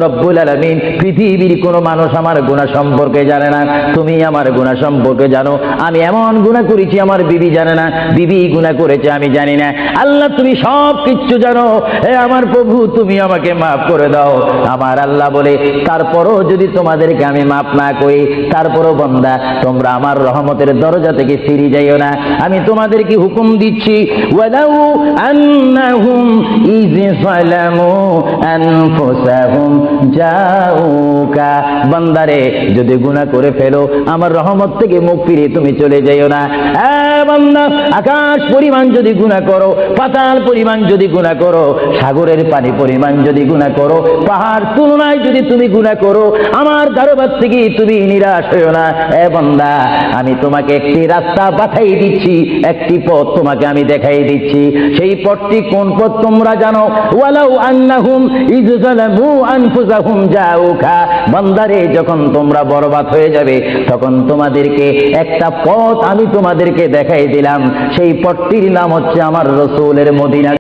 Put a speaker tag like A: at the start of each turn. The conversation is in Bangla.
A: রব্বুল আলামিন পৃথিবীর কোনো মানুষ আমার গুনাহ সম্পর্কে জানে না, তুমি আমার গুনাহ সম্পর্কে জানো। আমি এমন গুনাহ করেছি আমার বিবি জানে না, বিবি গুনাহ করেছে আমি জানি না। আল্লাহ তুমি সব কিচ্ছু জানো, হে আমার প্রভু তুমি আমাকে মাফ করে দাও। আমার আল্লাহ বলে তারপরও যদি তোমাদেরকে আমি মাফ না করি, তারপরও বান্দা তোমরা আমার রহমতের দরজা থেকে ফিরে যাইও না। আমি তোমাদেরকে হুকুম দিচ্ছি, ওয়ালাউ আন্নাহুম ইয যালামু আনফুসাহুম জাউকা, বান্দারে যদি গুনাহ করে ফেলো আমার রহমত থেকে মুখ ফিরিয়ে তুমি চলে যাইও না। বান্দা আকাশ পরিমাণ যদি গুনাহ করো, পাতাল পরিমাণ যদি গুনাহ করো, সাগরের পানি পরিমাণ যদি গুনাহ করো, পাহাড় তুলনায় যদি তুমি গুনাহ করো, আমার দরবার থেকে তুমি নিরাশ হইও না। বান্দা আমি তোমাকে একটি রাস্তা পাঠাই দিচ্ছি, একটি পথ তোমাকে আমি দেখাই দিচ্ছি। সেই পথটি কোন পথ তোমরা জানো? ওয়ালাউ আন্নাহুম ইয যালামু আনফুসাহুম জাউকা, বান্দারে যখন তোমরা বরবাদ হয়ে যাবে তখন তোমাদেরকে একটা পথ আমি তোমাদেরকে দেখাই দিলাম, সেই পথটির নাম হচ্ছে আমার রাসূলের মদিনা।